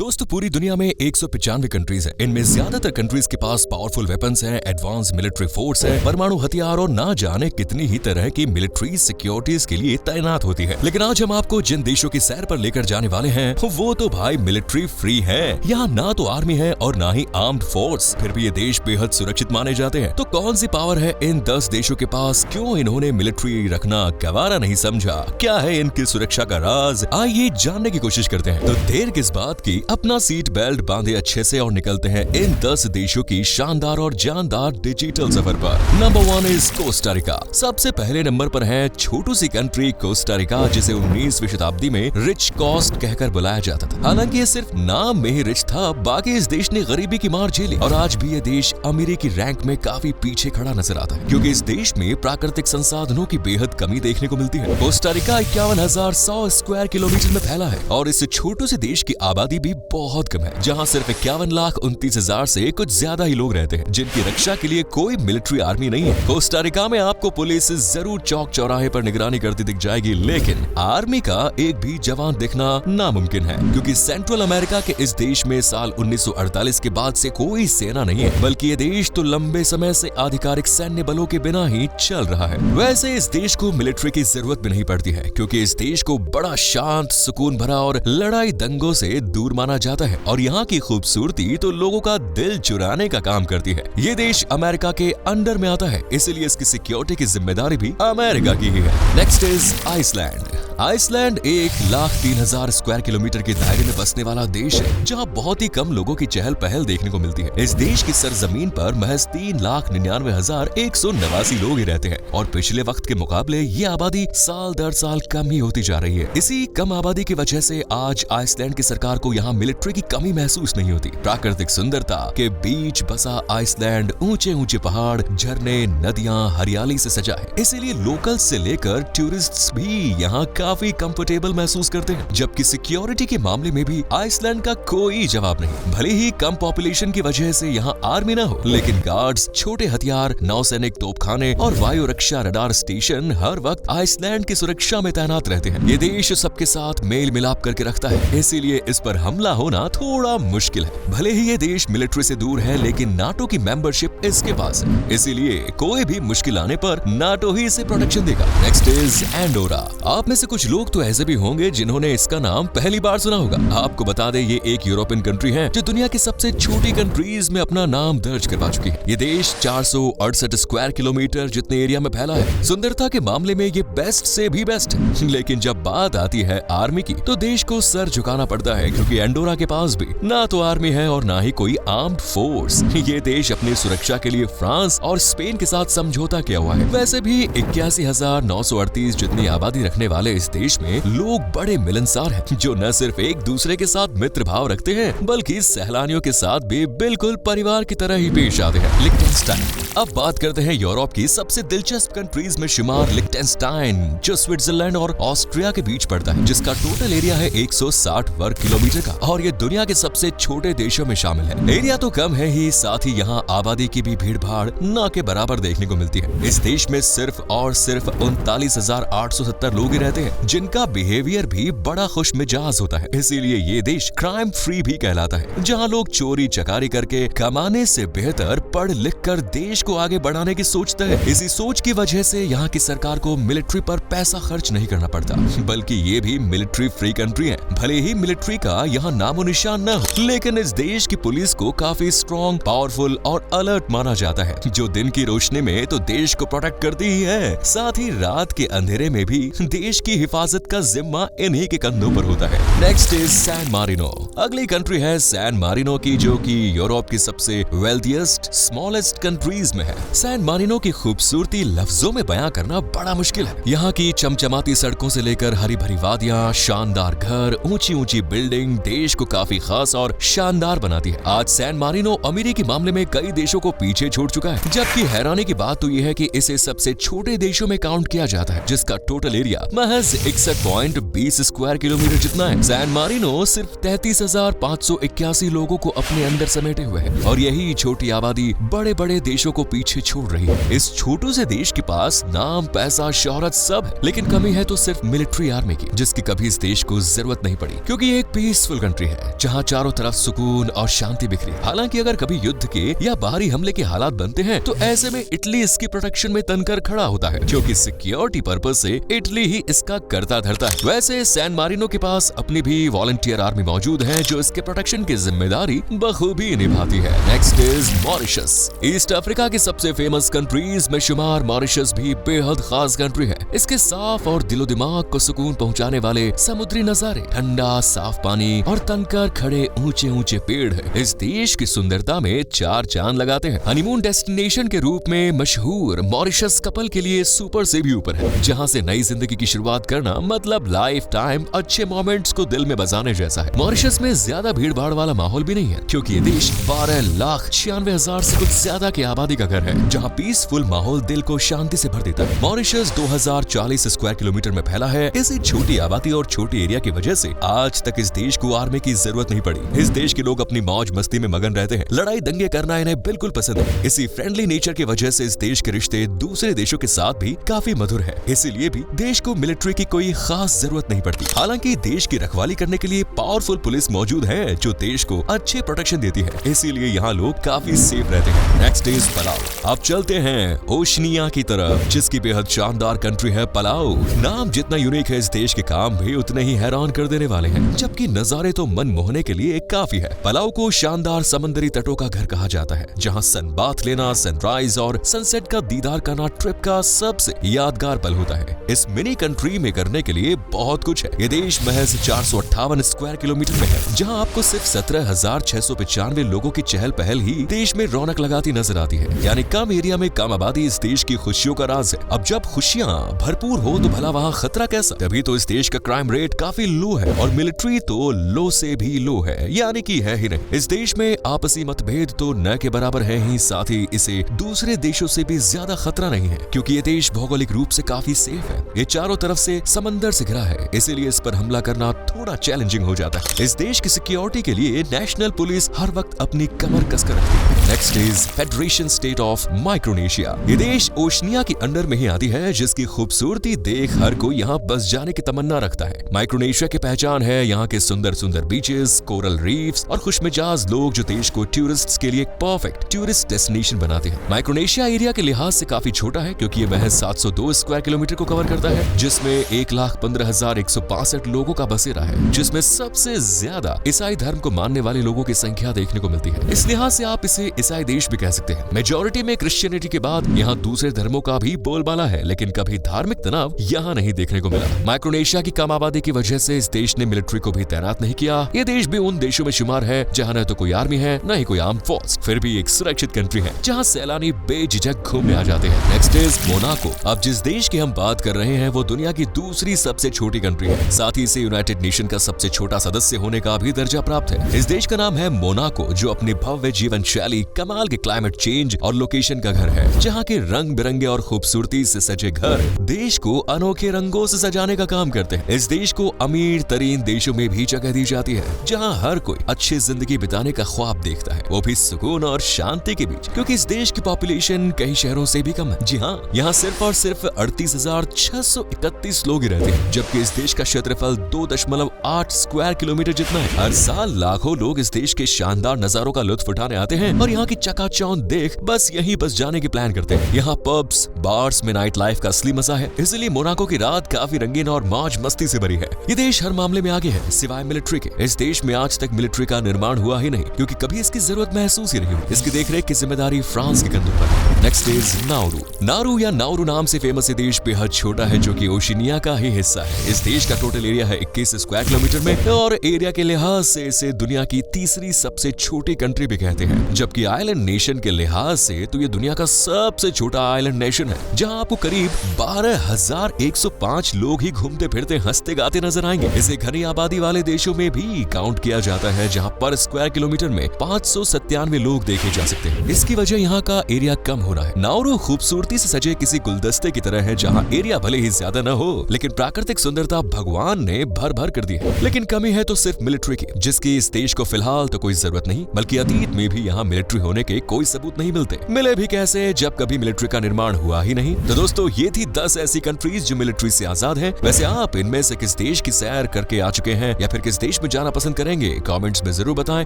दोस्तों पूरी दुनिया में 195 कंट्रीज है। इनमें ज्यादातर कंट्रीज के पास पावरफुल वेपन्स हैं, एडवांस मिलिट्री फोर्स है, परमाणु हथियार और ना जाने कितनी ही तरह की मिलिट्री सिक्योरिटीज के लिए तैनात होती है। लेकिन आज हम आपको जिन देशों की सैर पर लेकर जाने वाले हैं वो तो भाई मिलिट्री फ्री है। यहाँ ना तो आर्मी है और ना ही आर्म्ड फोर्स, फिर भी ये देश बेहद सुरक्षित माने जाते हैं। तो कौन सी पावर है इन 10 देशों के पास, क्यों इन्होंने मिलिट्री रखना गवारा नहीं समझा, क्या है इनकी सुरक्षा का राज, आइए जानने की कोशिश करते हैं। तो देर किस बात की, अपना सीट बेल्ट बांधे अच्छे से और निकलते हैं इन 10 देशों की शानदार और जानदार डिजिटल सफर पर। Number 1 is Costa Rica. सबसे पहले नंबर पर है छोटू सी कंट्री कोस्टा रिका, जिसे 19वीं शताब्दी में रिच कॉस्ट कहकर बुलाया जाता था। हालांकि ये सिर्फ नाम में ही रिच था, बाकी इस देश ने गरीबी की मार झेली और आज भी ये देश अमीरी की रैंक में काफी पीछे खड़ा नजर आता है, क्योंकि इस देश में प्राकृतिक संसाधनों की बेहद कमी देखने को मिलती है। कोस्टा रिका 51,100 स्क्वायर किलोमीटर में फैला है और इस छोटू से देश की आबादी भी बहुत कम है, जहां सिर्फ 51,29,000 से कुछ ज्यादा ही लोग रहते हैं, जिनकी रक्षा के लिए कोई मिलिट्री आर्मी नहीं है। कोस्टा रिका में आपको पुलिस जरूर चौक चौराहे पर निगरानी करती दिख जाएगी, लेकिन आर्मी का एक भी जवान दिखना नामुमकिन है, क्योंकि सेंट्रल अमेरिका के इस देश में साल 1948 के बाद से कोई सेना नहीं है, बल्कि ये देश तो लंबे समय से आधिकारिक सैन्य बलों के बिना ही चल रहा है। वैसे इस देश को मिलिट्री की जरूरत भी नहीं पड़ती है, क्योंकि इस देश को बड़ा शांत, सुकून भरा और लड़ाई दंगों से दूर माना जाता है और यहाँ की खूबसूरती तो लोगों का दिल चुराने का काम करती है। ये देश अमेरिका के अंडर में आता है, इसलिए इसकी सिक्योरिटी की जिम्मेदारी भी अमेरिका की ही है। Next is Iceland. Iceland 1,03,000 square kilometre के दायरे में बसने वाला देश है, जहाँ बहुत ही कम लोगों की चहल पहल देखने को मिलती है। इस देश की सरजमीन पर महज 3,99,189 लोग ही रहते हैं और पिछले वक्त के मुकाबले ये आबादी साल दर साल कम ही होती जा रही है। इसी कम आबादी की वजह से आज आइसलैंड की सरकार को यहाँ मिलिट्री की कमी महसूस नहीं होती। प्राकृतिक सुंदरता के बीच बसा आइसलैंड ऊंचे ऊंचे पहाड़, झरने, नदियाँ, हरियाली से सजा है, इसीलिए लोकल से लेकर टूरिस्ट्स भी यहाँ काफी कंफर्टेबल महसूस करते हैं। जबकि सिक्योरिटी के मामले में भी आइसलैंड का कोई जवाब नहीं। भले ही कम पॉपुलेशन की वजह से यहाँ आर्मी ना हो, लेकिन गार्ड्स, छोटे हथियार, नौसैनिक तोपखाने और वायु रक्षा रडार स्टेशन हर वक्त आइसलैंड की सुरक्षा में तैनात रहते हैं। ये देश सबके साथ मेल मिलाप करके रखता है, इसीलिए इस पर हमला होना थोड़ा मुश्किल है। भले ही ये देश मिलिट्री से दूर है, लेकिन नाटो की मेंबरशिप इसके पास है, इसीलिए कोई भी मुश्किल आने पर नाटो ही इसे प्रोटेक्शन देगा। Next is Andorra. आप में से कुछ लोग तो ऐसे भी होंगे जिन्होंने इसका नाम पहली बार सुना होगा। आपको बता दें, ये एक यूरोपियन कंट्री है जो दुनिया की सबसे छोटी कंट्रीज में अपना नाम दर्ज करवा चुकी है। ये देश 468 स्क्वायर किलोमीटर जितने एरिया में फैला है। सुंदरता के मामले में ये बेस्ट से भी बेस्ट है, लेकिन जब बात आती है आर्मी की तो देश को सर झुकाना पड़ता है, क्योंकि एंडोरा के पास भी ना तो आर्मी है और ना ही कोई आर्म्ड फोर्स। ये देश अपनी सुरक्षा के लिए फ्रांस और स्पेन के साथ समझौता किया हुआ है। वैसे भी 81,938 जितनी आबादी रखने वाले इस देश में लोग बड़े मिलनसार हैं, जो न सिर्फ एक दूसरे के साथ मित्र भाव रखते हैं, बल्कि सैलानियों के साथ भी बिल्कुल परिवार की तरह ही पेश आते हैं। लिechtenstein। अब बात करते हैं यूरोप की सबसे दिलचस्प कंट्रीज में शुमार लिechtenstein, जो स्विट्जरलैंड और ऑस्ट्रिया के बीच पड़ता है, जिसका टोटल एरिया है 160 वर्ग किलोमीटर का और ये दुनिया के सबसे छोटे देशों में शामिल है। एरिया तो कम है ही, साथ ही यहाँ आबादी की भी भीड़ भाड़ न के बराबर देखने को मिलती है। इस देश में सिर्फ और सिर्फ 39,870 लोग ही रहते हैं, जिनका बिहेवियर भी बड़ा खुश मिजाज होता है, इसीलिए ये देश क्राइम फ्री भी कहलाता है, जहाँ लोग चोरी चकारी करके कमाने से बेहतर पढ़ लिख कर देश को आगे बढ़ाने की सोचते हैं। इसी सोच की वजह से यहाँ की सरकार को मिलिट्री पर पैसा खर्च नहीं करना पड़ता, बल्कि ये भी मिलिट्री फ्री कंट्री है। भले ही मिलिट्री का यहाँ नामो निशान न हो, लेकिन इस देश की पुलिस को काफी स्ट्रॉन्ग, पावरफुल और अलर्ट माना जाता है, जो दिन की रोशनी में तो देश को प्रोटेक्ट करती ही है, साथ ही रात के अंधेरे में भी देश की हिफाजत का जिम्मा इन्हीं के कंधों पर होता है। Next is San Marino. अगली कंट्री है सैन मारिनो की, जो कि यूरोप की सबसे वेल्थिएस्ट स्मॉलेस्ट कंट्रीज में है। सैन मारिनो की खूबसूरती लफ्जों में बयां करना बड़ा मुश्किल है। यहाँ की चमचमाती सड़कों से लेकर हरी भरी वादियाँ, शानदार घर, ऊंची ऊंची बिल्डिंग देश को काफी खास और शानदार बनाती है। आज सैन मारिनो अमीरी के मामले में कई देशों को पीछे छोड़ चुका है, जबकि हैरानी की बात तो यह है कि इसे सबसे छोटे देशों में काउंट किया जाता है, जिसका टोटल एरिया महज बस 61.20 स्क्वायर किलोमीटर जितना है। सैन मारिनो सिर्फ 33,581 लोगों को अपने अंदर समेटे हुए है और यही छोटी आबादी बड़े बड़े देशों को पीछे छोड़ रही है। इस छोटू से देश के पास नाम, पैसा, शोहरत सब है, लेकिन कमी है तो सिर्फ मिलिट्री आर्मी की, जिसकी कभी इस देश को जरूरत नहीं पड़ी, क्योंकि ये एक पीसफुल कंट्री है जहाँ चारों तरफ सुकून और शांति बिखरी। हालांकि अगर कभी युद्ध के या बाहरी हमले के हालात बनते हैं तो ऐसे में इटली इसकी प्रोटेक्शन में तनकर खड़ा होता है, क्योंकि सिक्योरिटी पर्पस से इटली ही इसका करता धरता है। वैसे सैन मारिनो के पास अपनी भी वॉलंटियर आर्मी मौजूद है जो इसके प्रोटेक्शन की जिम्मेदारी बखूबी निभाती है। Next is Mauritius. East Africa की सबसे फेमस कंट्रीज में शुमार मॉरिशस भी बेहद खास कंट्री है। इसके साफ और दिलो दिमाग को सुकून पहुंचाने वाले समुद्री नजारे, ठंडा साफ पानी और तनकर खड़े ऊंचे ऊंचे पेड़ है इस देश की सुंदरता में चार चांद लगाते हैं। हनीमून डेस्टिनेशन के रूप में मशहूर मॉरिशस कपल के लिए सुपर से भी ऊपर है, जहां से नई जिंदगी की शुरुआत करना मतलब लाइफ टाइम अच्छे मोमेंट्स को दिल में बसाने जैसा है। मॉरिशस में ज्यादा भीड़ भाड़ वाला माहौल भी नहीं है, क्योंकि ये देश 12,96,000 से कुछ ज्यादा की आबादी का घर है, जहाँ पीसफुल माहौल दिल को शांति से भर देता है। मॉरिशस 2040 स्क्वायर किलोमीटर में फैला है। इसी छोटी आबादी और छोटी एरिया की वजह से आज तक इस देश को आर्मी की जरूरत नहीं पड़ी। इस देश के लोग अपनी मौज मस्ती में मगन रहते हैं, लड़ाई दंगे करना इन्हें बिल्कुल पसंद है। इसी फ्रेंडली नेचर की वजह से इस देश के रिश्ते दूसरे देशों के साथ भी काफी मधुर है। इसीलिए भी देश को मिलिट्री की कोई खास जरूरत नहीं पड़ती। हालांकि देश की रखवाली करने के लिए पावरफुल पुलिस मौजूद है जो देश को अच्छे प्रोटेक्शन देती है, इसीलिए यहाँ लोग काफी सेफ रहते हैं। Next is Palau. अब चलते हैं ओशनिया की तरफ, जिसकी बेहद शानदार कंट्री है पलाऊ। नाम जितना यूनिक है, इस देश के काम भी उतने ही हैरान कर देने वाले हैं, जबकि नजारे तो मन मोहने के लिए काफी है। पलाऊ को शानदार समंदरी तटों का घर कहा जाता है, जहां सन-बाथ लेना, सनराइज और सनसेट का दीदार करना ट्रिप का सबसे यादगार पल होता है। इस मिनी कंट्री में करने के लिए बहुत कुछ है। ये देश महज 458 स्क्वायर किलोमीटर में है, जहां आपको सिर्फ 17,695 लोगों की चहल पहल ही देश में रौनक लगाती नजर आती है। यानी कम एरिया में कम आबादी इस देश की खुशियों का राज है। अब जब खुशियां भरपूर हो तो भला वहाँ खतरा कैसा? तभी तो इस देश का क्राइम रेट काफी लो है और मिलिट्री तो लो से भी लो है, यानी कि है ही नहीं। इस देश में आपसी मतभेद तो न के बराबर है ही, साथ ही इसे दूसरे देशों से भी ज्यादा खतरा नहीं है, क्योंकि ये देश भौगोलिक रूप से काफी सेफ है। ये चारों तरफ से समंदर से घिरा है, इसीलिए इस पर हमला करना थोड़ा चैलेंजिंग हो जाता है। इस देश की सिक्योरिटी के लिए नेशनल पुलिस हर वक्त अपनी कमर कसकर रखती है। Next is federation state of Micronesia. ये देश ओशनिया की अंडर में ही आती है, जिसकी खूबसूरती देख हर कोई यहाँ बस जाने की तमन्ना रखता है। माइक्रोनेशिया की पहचान है यहाँ के सुंदर सुंदर बीचेस, कोरल रीफ्स और खुशमिजाज लोग, जो देश को टूरिस्ट्स के लिए एक परफेक्ट टूरिस्ट डेस्टिनेशन बनाते हैं। माइक्रोनेशिया एरिया के लिहाज से काफी छोटा है, क्योंकि ये महज 702 स्क्वायर किलोमीटर को कवर करता है, जिसमें 1,15,162 लोगों का बसेरा है, जिसमें सबसे ज्यादा ईसाई धर्म को मानने वाले लोगों की संख्या देखने को मिलती है। इस लिहाज से आप इसे ईसाई देश भी कह सकते हैं। मेजोरिटी में क्रिश्चियनिटी के बाद यहाँ दूसरे धर्मों का भी बोलबाला है, लेकिन कभी धार्मिक तनाव यहाँ नहीं देखने को मिला। माइक्रोनेशिया की कम आबादी की वजह से इस देश ने मिलिट्री को भी तैनात नहीं किया। ये देश भी उन देशों में शुमार है जहाँ न तो कोई आर्मी है न ही कोई आर्म फोर्स, फिर भी एक सुरक्षित कंट्री है जहाँ सैलानी बेझिझक घूमने आ जाते हैं। Next is Monaco. अब जिस देश की हम बात कर रहे हैं वो दुनिया की दूसरी सबसे छोटी कंट्री है, साथ ही इसे यूनाइटेड नेशन का सबसे छोटा सदस्य होने का भी दर्जा प्राप्त है। इस देश का नाम है मोनाको, जो अपनी भव्य जीवन शैली, कमाल के क्लाइमेट चेंज और लोकेशन का घर है, जहाँ के रंग बिरंगे और खूबसूरती से सजे घर देश को अनोखे रंगों से सजाने का काम करते हैं। इस देश को अमीर तरीन देशों में भी जगह दी जाती है, जहाँ हर कोई अच्छी जिंदगी बिताने का ख्वाब देखता है, वो भी सुकून और शांति के बीच, क्योंकि इस देश की पॉपुलेशन कई शहरों से भी कम है। जी हाँ, यहाँ सिर्फ और सिर्फ 38,631 लोग ही रहते हैं, जबकि इस देश का क्षेत्रफल 2.8 स्क्वायर किलोमीटर जितना है। हर साल लाखों लोग इस देश के शानदार नजारों का लुत्फ उठाने आते हैं और यहाँ की चकाचौंध देख बस यहीं बस जाने की प्लान करते हैं। यहाँ पब्स, बार्स में नाइट लाइफ का असली मजा है, इसलिए मोनाको की रात काफी रंगीन और मौज मस्ती से भरी है। ये देश हर मामले में आगे है सिवाय मिलिट्री के। इस देश में आज तक मिलिट्री का निर्माण हुआ ही नहीं, क्योंकि कभी इसकी जरूरत महसूस ही नहीं हुई। इसकी देखरेख की जिम्मेदारी फ्रांस के कंधों पर है। Next is Nauru. नारू या नाउरू नाम से फेमस ये देश बेहद छोटा है, जो कि ओशिनिया का ही हिस्सा है। इस देश का टोटल एरिया है 21 स्क्वायर स्क्वायर किलोमीटर में और एरिया के लिहाज से इसे दुनिया की तीसरी सबसे छोटी कंट्री भी कहते हैं। जबकि आइलैंड नेशन के लिहाज से तो ये दुनिया का सबसे छोटा आइलैंड नेशन है, जहां आपको करीब 12,105 लोग ही घूमते फिरते हंसते गाते नजर आएंगे। इसे घनी आबादी वाले देशों में भी काउंट किया जाता है, जहां पर स्क्वायर किलोमीटर में 597 लोग देखे जा सकते हैं। इसकी वजह यहाँ का एरिया कम होना है। नाउरू खूबसूरती से सजे किसी गुलदस्ते की तरह है, जहाँ एरिया भले ही ज्यादा न हो लेकिन प्राकृतिक सुंदरता भगवान ने भर भर कर दी है। लेकिन कमी है तो सिर्फ मिलिट्री की, जिसकी इस देश को फिलहाल तो कोई जरूरत नहीं, बल्कि अतीत में भी यहाँ मिलिट्री होने के कोई सबूत नहीं मिलते। मिले भी कैसे जब कभी मिलिट्री का निर्माण हुआ ही नहीं। तो दोस्तों, ये थी 10 ऐसी कंट्रीज जो मिलिट्री से आजाद हैं। वैसे आप इनमें से किस देश की सैर करके आ चुके हैं या फिर किस देश में जाना पसंद करेंगे, कमेंट्स में जरूर बताएं।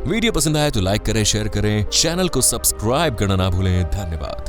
वीडियो पसंद आए तो लाइक करें, शेयर करें, चैनल को सब्सक्राइब करना ना भूलें। धन्यवाद।